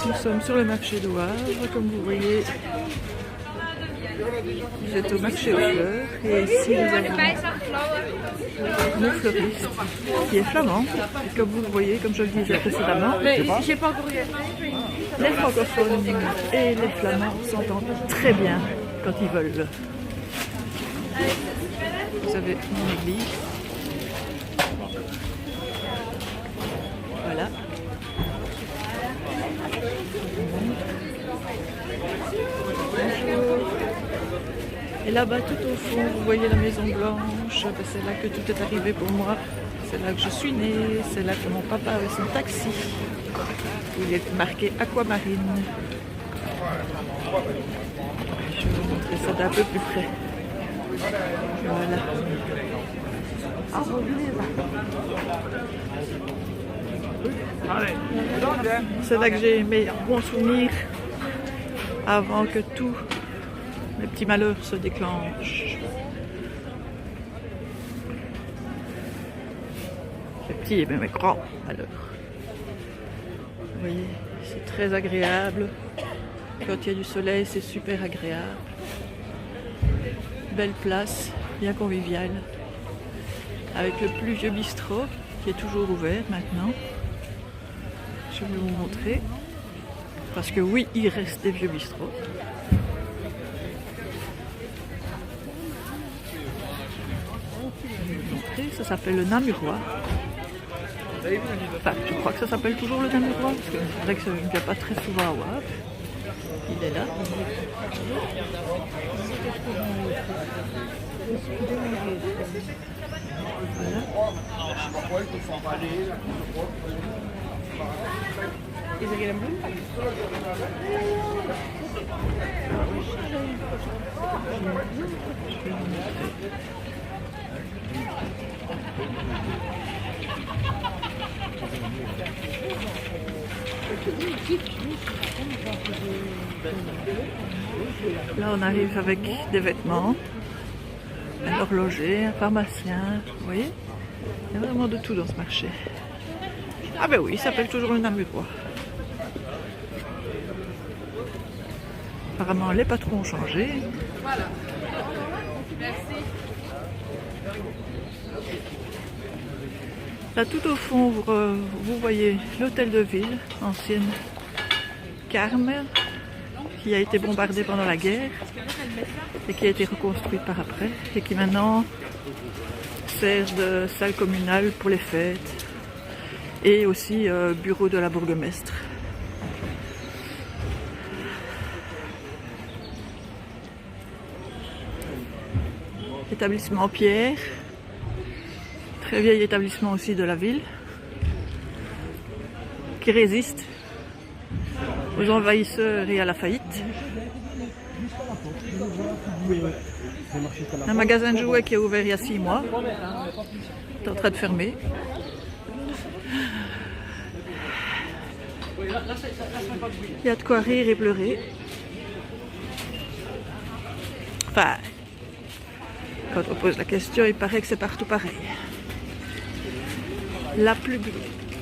Nous sommes sur le marché de Wavre, comme vous voyez. Vous êtes au marché aux fleurs et ici nous avons le fleuriste qui est flamand. Et comme vous le voyez, comme je le disais précédemment, les francophones et les flamands s'entendent très bien quand ils veulent. Vous avez mon église. Voilà. Et là-bas, tout au fond, vous voyez la Maison Blanche. C'est là que tout est arrivé pour moi. C'est là que je suis née. C'est là que mon papa avait son taxi. Il est marqué Aquamarine. Je vais vous montrer ça d'un peu plus près. Voilà. C'est là que j'ai mes bons souvenirs avant que tous mes petits malheurs se déclenchent. Les petits et même les grands malheurs. Vous voyez, c'est très agréable. Quand il y a du soleil, c'est super agréable. Belle place, bien conviviale. Avec le plus vieux bistrot qui est toujours ouvert maintenant. Je vais vous montrer. Parce que oui, il reste des vieux bistrots. Je vais vous montrer. Ça s'appelle le Namurois. Enfin, je crois que ça s'appelle toujours le Namurois. Parce que c'est vrai que ça ne vient pas très souvent à Wavre. Il est là. Voilà. Là, on arrive avec des vêtements, un horloger, un pharmacien, vous voyez, il y a vraiment de tout dans ce marché. Ah ben oui, il s'appelle toujours le Namurois. Apparemment, les patrons ont changé. Voilà. Merci. Là, tout au fond, vous voyez l'hôtel de ville, ancienne Carme, qui a été bombardée pendant la guerre et qui a été reconstruite par après et qui maintenant sert de salle communale pour les fêtes et aussi bureau de la bourgmestre. Établissement en pierre, très vieil établissement aussi de la ville, qui résiste aux envahisseurs et à la faillite. Un magasin de jouets qui est ouvert il y a 6 mois, est en train de fermer. Il y a de quoi rire et pleurer. Enfin, quand on pose la question, il paraît que c'est partout pareil. La plus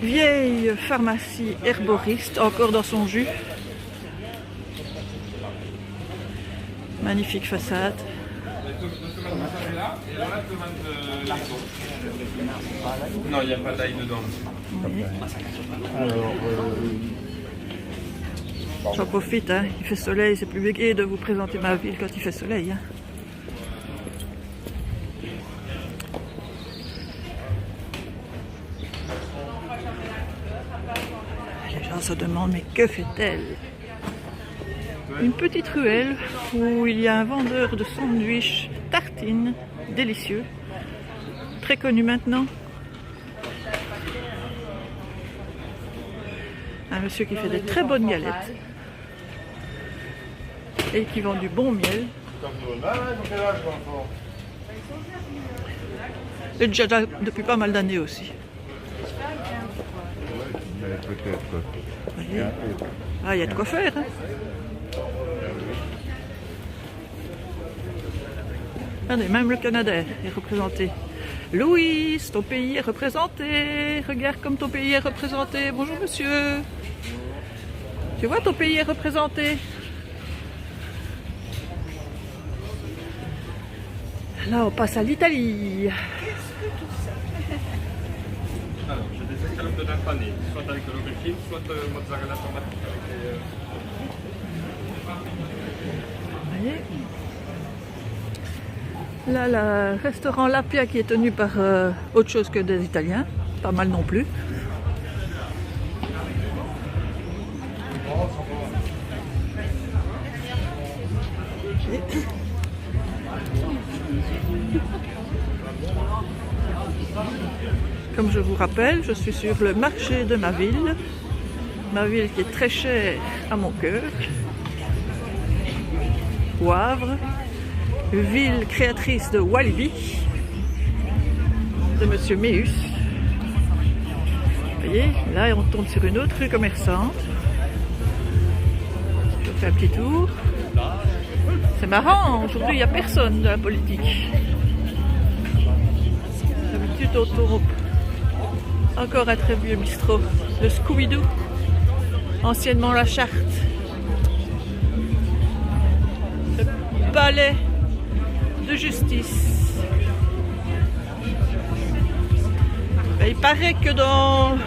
vieille pharmacie herboriste, encore dans son jus. Magnifique façade. Non, il n'y a pas d'ail dedans. Oui. J'en profite, hein. Il fait soleil, c'est plus gai de vous présenter ma ville quand il fait soleil. Hein. Les gens se demandent, mais que fait-elle? Une petite ruelle où il y a un vendeur de sandwichs tartines délicieux, très connu maintenant. Un monsieur qui fait des très bonnes galettes et qui vend du bon miel. Et déjà depuis pas mal d'années aussi. Ah, il y a de quoi faire. Hein. Regardez, même le Canada est représenté Louis, ton pays est représenté. Regarde comme ton pays est représenté. Bonjour monsieur. Tu vois, ton pays est représenté. Là, on passe à l'Italie. Alors, j'ai des escalopes de dinde panée, soit avec de l'aubergine, soit mozzarella tomate. Vous voyez? Là, le restaurant Lapia qui est tenu par autre chose que des Italiens. Pas mal non plus. Comme je vous rappelle, je suis sur le marché de ma ville qui est très chère à mon cœur. Wavre, ville créatrice de Walibi, de Monsieur Méus. Vous voyez, là on tombe sur une autre rue commerçante. Je fais un petit tour. C'est marrant, aujourd'hui il n'y a personne de la politique. D'habitude on tombe. Encore un très vieux bistrot, le Scooby-Doo, anciennement la Charte. Le palais de justice. Et il paraît que dans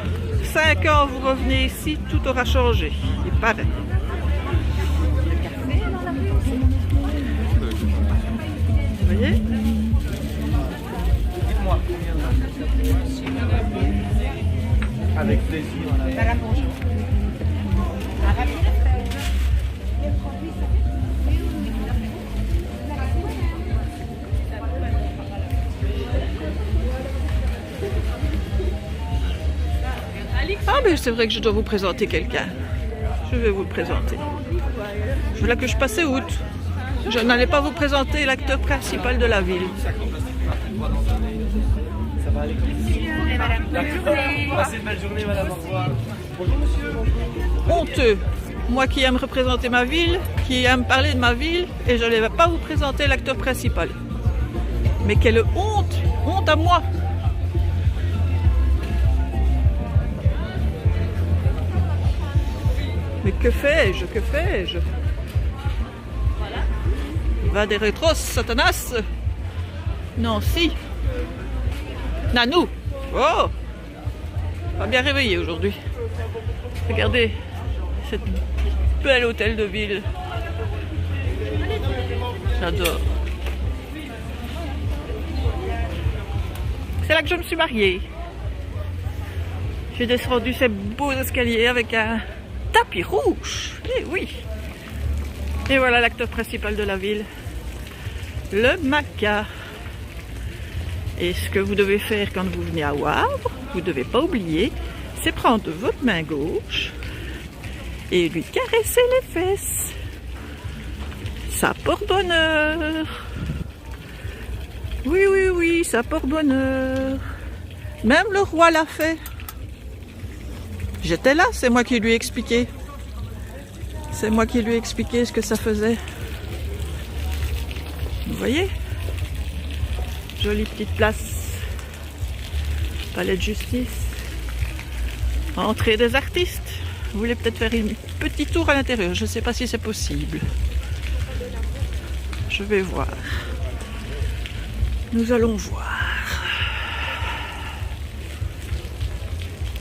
5 ans vous revenez ici, tout aura changé. Il paraît. Vous voyez? Avec plaisir. Madame, bonjour. Ah mais c'est vrai que je dois vous présenter quelqu'un. Je vais vous le présenter. Voilà que je passais outre. Je n'allais pas vous présenter l'acteur principal de la ville. Ça va aller. Madame, bonne journée. Passez une belle journée, madame. Au revoir. Bonjour, monsieur. Honteux. Moi qui aime représenter ma ville, qui aime parler de ma ville, et je ne vais pas vous présenter l'acteur principal. Mais quelle honte! Honte à moi! Mais que fais-je? Que fais-je? Va des rétros, Satanas! Non, si! Nanou! Oh! Pas bien réveillé aujourd'hui. Regardez cette belle hôtel de ville. J'adore. C'est là que je me suis mariée. J'ai descendu ces beaux escaliers avec un tapis rouge. Eh oui. Et voilà l'acteur principal de la ville. Le Maca. Et ce que vous devez faire quand vous venez à Wavre, vous ne devez pas oublier, c'est prendre votre main gauche et lui caresser les fesses. Ça porte bonheur. Oui, oui, oui, ça porte bonheur. Même le roi l'a fait. J'étais là, c'est moi qui lui ai expliqué. C'est moi qui lui ai expliqué ce que ça faisait. Vous voyez? Jolie petite place. Palais de justice. Entrée des artistes. Vous voulez peut-être faire un petit tour à l'intérieur. Je ne sais pas si c'est possible. Je vais voir. Nous allons voir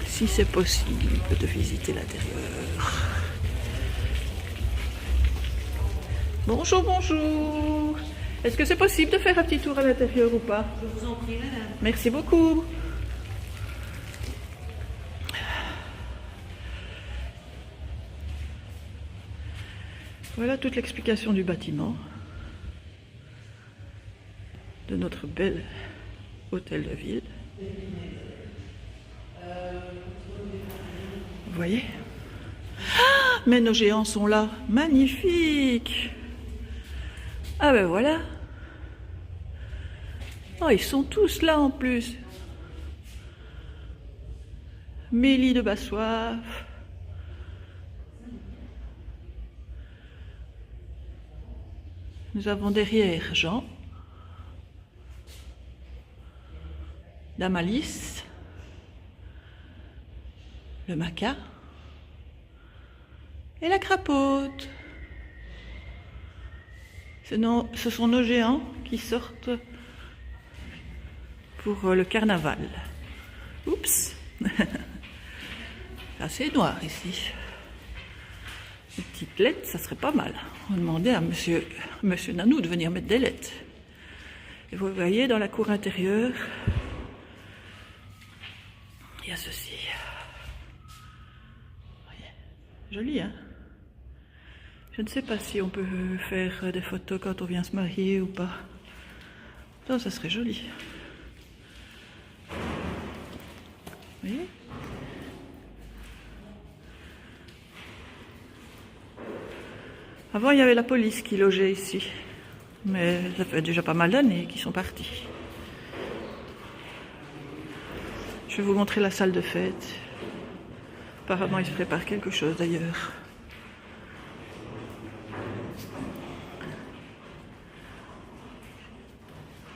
si c'est possible de visiter l'intérieur. Bonjour, bonjour. Est-ce que c'est possible de faire un petit tour à l'intérieur ou pas? Je vous en prie, madame. Merci beaucoup. Voilà toute l'explication du bâtiment, de notre bel hôtel de ville. Vous voyez? Ah, mais nos géants sont là. Magnifique! Ah ben voilà. Oh, ils sont tous là en plus. Mélie de Bassoif. Nous avons derrière Jean. Damalis, le maca et la crapaute. Ce sont nos géants qui sortent pour le carnaval. Oups. Assez noir ici. Une petite lettre, ça serait pas mal. On va demander à monsieur Nanou de venir mettre des lettres. Et vous voyez, dans la cour intérieure, il y a ceci. Voyez. Joli, hein? Je ne sais pas si on peut faire des photos quand on vient se marier ou pas. Non, ça serait joli. Vous voyez? Avant, il y avait la police qui logeait ici. Mais ça fait déjà pas mal d'années qu'ils sont partis. Je vais vous montrer la salle de fête. Apparemment, il se prépare quelque chose d'ailleurs.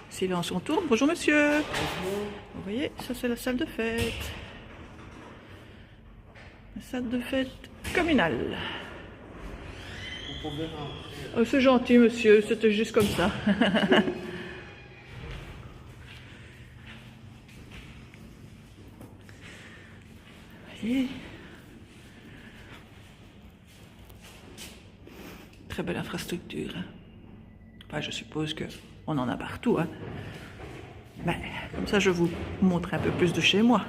Silence, on tourne. Bonjour monsieur. Vous voyez, ça c'est la salle de fête. La salle de fête communale. Oh, c'est gentil monsieur, c'était juste comme ça. Voyez. Très belle infrastructure. Hein. Enfin, je suppose qu'on en a partout. Hein. Ben, comme ça, je vous montre un peu plus de chez moi.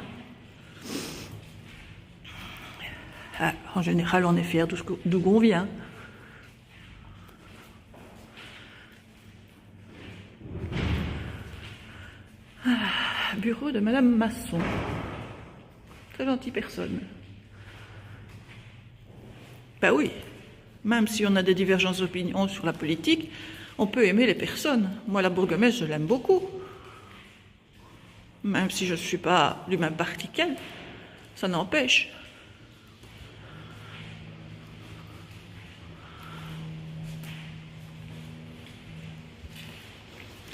Ah, en général, on est fiers d'où on vient. Ah, bureau de Madame Masson. Très gentille personne. Ben oui, même si on a des divergences d'opinion sur la politique, on peut aimer les personnes. Moi, la bourgmestre, je l'aime beaucoup. Même si je ne suis pas du même parti qu'elle, ça n'empêche.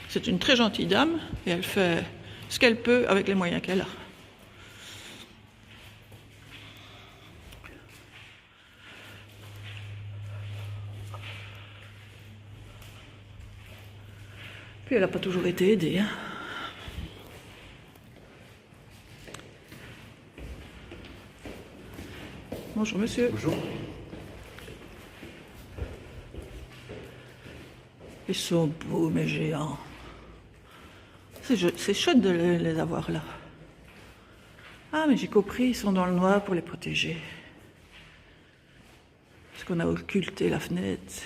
C'est une très gentille dame et elle fait ce qu'elle peut avec les moyens qu'elle a. Puis elle n'a pas toujours été aidée. Hein. Bonjour monsieur. Bonjour. Ils sont beaux mes géants. C'est chouette de les avoir là. Ah mais j'ai compris, ils sont dans le noir pour les protéger. Parce qu'on a occulté la fenêtre.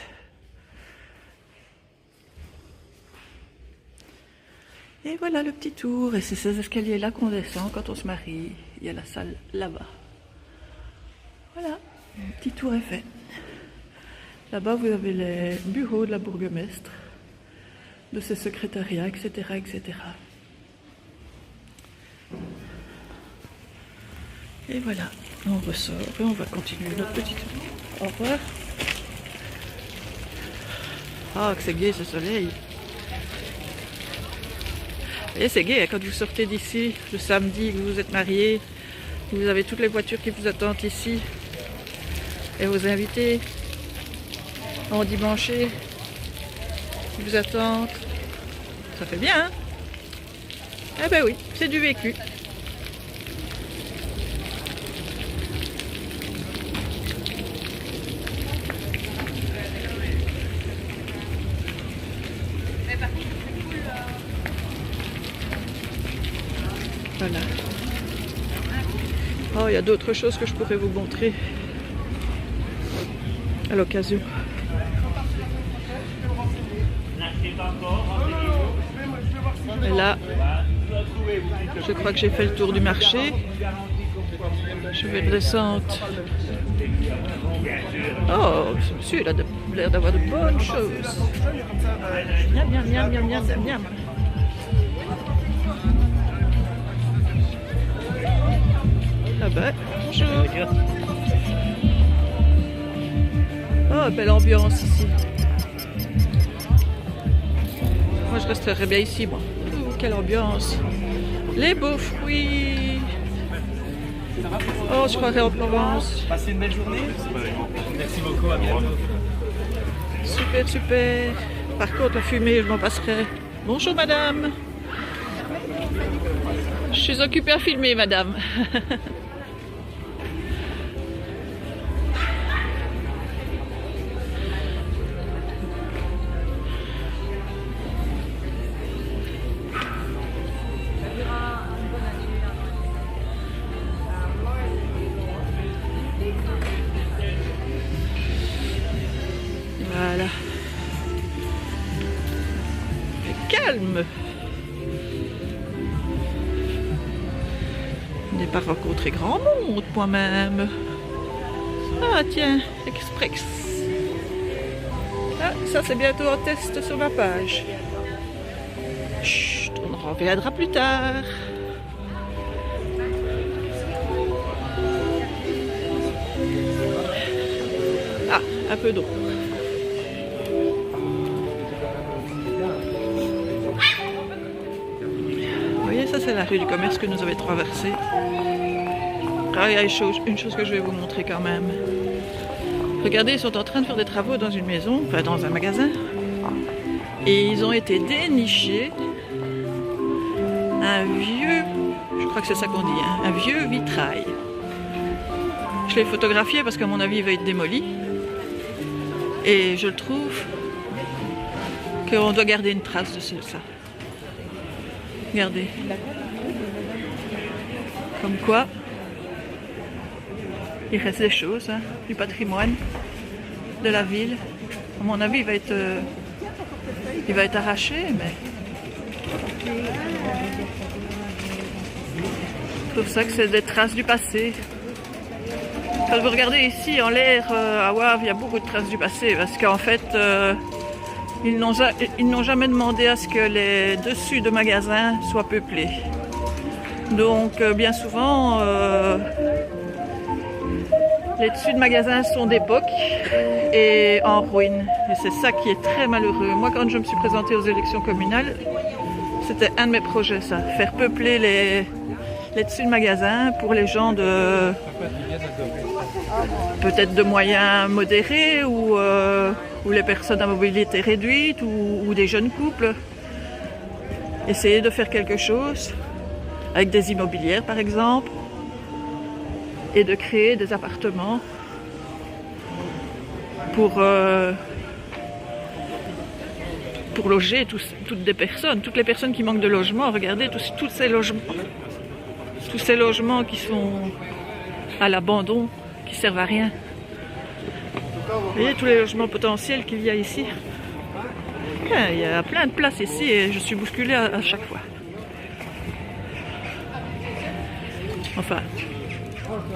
Et voilà le petit tour. Et c'est ces escaliers-là qu'on descend quand on se marie. Il y a la salle là-bas. Voilà, le petit tour est fait. Là-bas, vous avez les bureaux de la bourgmestre, de ses secrétariats, etc., etc. Et voilà, on ressort et on va continuer notre petit tour. Au revoir. Ah, que c'est gai ce soleil. Et c'est gai, hein, quand vous sortez d'ici le samedi, que vous êtes mariés, vous avez toutes les voitures qui vous attendent ici. Et vos invités en dimanche qui vous attendent. Ça fait bien, hein? Eh ben oui, c'est du vécu. Voilà. Oh, il y a d'autres choses que je pourrais vous montrer à l'occasion. Et là, je crois que j'ai fait le tour du marché. Je vais descendre. Oh, ce monsieur, il a l'air d'avoir de bonnes choses. Miam, miam, miam, miam, miam, miam, miam. Ah ben, bonjour. Oh, belle ambiance ici. Moi, je resterais bien ici, moi. Quelle ambiance. Les beaux fruits. Oh, je croirais en Provence. Passez une belle journée. Merci beaucoup, à bientôt. Super, super. Par contre, la fumée, je m'en passerai. Bonjour, madame. Je suis occupée à filmer, madame. Voilà. Mais calme. Je n'ai pas rencontré grand monde moi-même. Ah tiens, Express. Ah, ça c'est bientôt en test sur ma page. Chut, on en reviendra plus tard. Ah, un peu d'eau. Vous voyez, ça c'est la rue du commerce que nous avons traversée. Ah, il y a une chose que je vais vous montrer quand même. Regardez, ils sont en train de faire des travaux dans une maison, enfin dans un magasin. Et ils ont été dénichés un vieux, je crois que c'est ça qu'on dit, hein, un vieux vitrail. Je l'ai photographié parce qu'à mon avis il va être démoli. Et je trouve qu'on doit garder une trace de ça. Regardez. Comme quoi, il reste des choses, hein, du patrimoine de la ville. À mon avis, il va être arraché, mais je trouve ça que c'est des traces du passé. Quand vous regardez ici en l'air à Wavre, il y a beaucoup de traces du passé, parce qu'en fait, ils n'ont jamais demandé à ce que les dessus de magasins soient peuplés. Donc, bien souvent, les dessus de magasins sont d'époque et en ruine. Et c'est ça qui est très malheureux. Moi, quand je me suis présentée aux élections communales, c'était un de mes projets, ça. Faire peupler les dessus de magasins pour les gens de peut-être de moyens modérés ou les personnes à mobilité réduite ou des jeunes couples. Essayer de faire quelque chose avec des immobilières par exemple et de créer des appartements pour loger toutes les personnes qui manquent de logement. Regardez tous ces logements qui sont à l'abandon, qui servent à rien. Vous voyez tous les logements potentiels qu'il y a ici. Il y a plein de places ici et je suis bousculée à chaque fois. Enfin,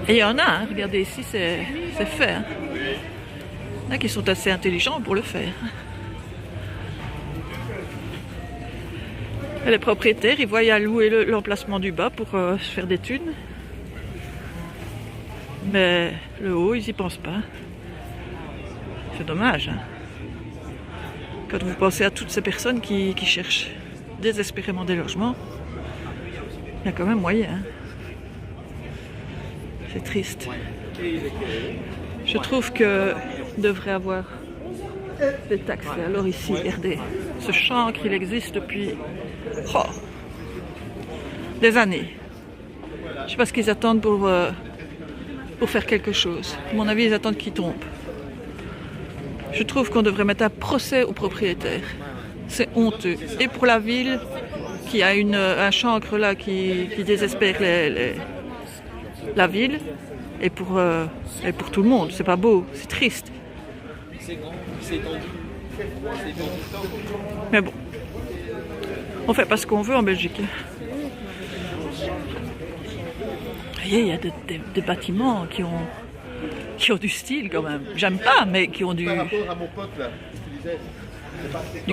et il y en a, hein, regardez ici, c'est fait. Hein. Il y en a qui sont assez intelligents pour le faire. Et les propriétaires, ils voient à louer l'emplacement du bas pour se faire des thunes. Mais le haut, ils n'y pensent pas. C'est dommage. Hein. Quand vous pensez à toutes ces personnes qui cherchent désespérément des logements, il y a quand même moyen. Hein. C'est triste. Je trouve qu'il devrait avoir des taxes. Alors ici, regardez, ce chancre, il existe depuis des années. Je ne sais pas ce qu'ils attendent pour faire quelque chose. À mon avis, ils attendent qu'il tombe. Je trouve qu'on devrait mettre un procès aux propriétaires. C'est honteux. Et pour la ville, qui a un chancre là qui désespère la ville, et pour tout le monde. C'est pas beau, c'est triste. Mais bon, on fait pas ce qu'on veut en Belgique. Vous voyez, il y a des bâtiments qui ont du style quand même. J'aime pas, mais qui ont du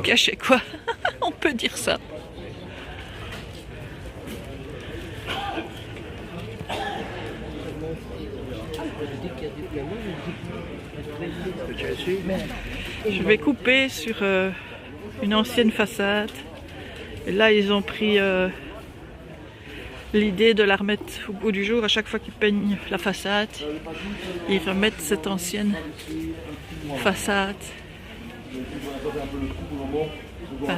cachet, quoi. On peut dire ça. Je vais couper sur une ancienne façade. Et là, ils ont pris l'idée de la remettre au bout du jour. À chaque fois qu'ils peignent la façade, ils remettent cette ancienne façade. Enfin,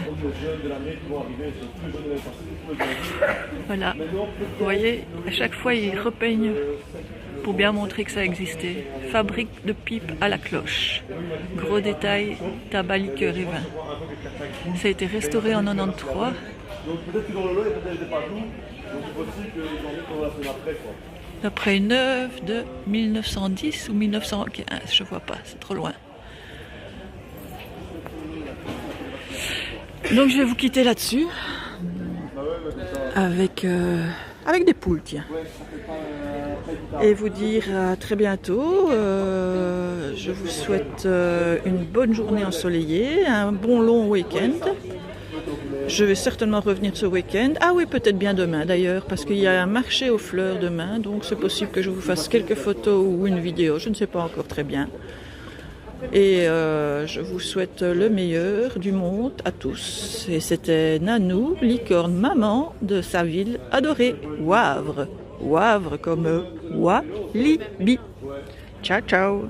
voilà, vous voyez, à chaque fois ils repeignent pour bien montrer que ça existait. Fabrique de pipes à la cloche. Gros détail, tabac, liqueur et vin. Ça a été restauré en 93. D'après une œuvre de 1910 ou 1915, je vois pas, c'est trop loin. Donc je vais vous quitter là-dessus avec des poules, tiens. Et vous dire à très bientôt. Je vous souhaite une bonne journée ensoleillée, un bon long week-end. Je vais certainement revenir ce week-end. Ah oui, peut-être bien demain d'ailleurs, parce qu'il y a un marché aux fleurs demain, donc c'est possible que je vous fasse quelques photos ou une vidéo, je ne sais pas encore très bien. Et je vous souhaite le meilleur du monde à tous. Et c'était Nanou, licorne maman de sa ville adorée, Wavre. Wavre comme Walibi. Ciao, ciao.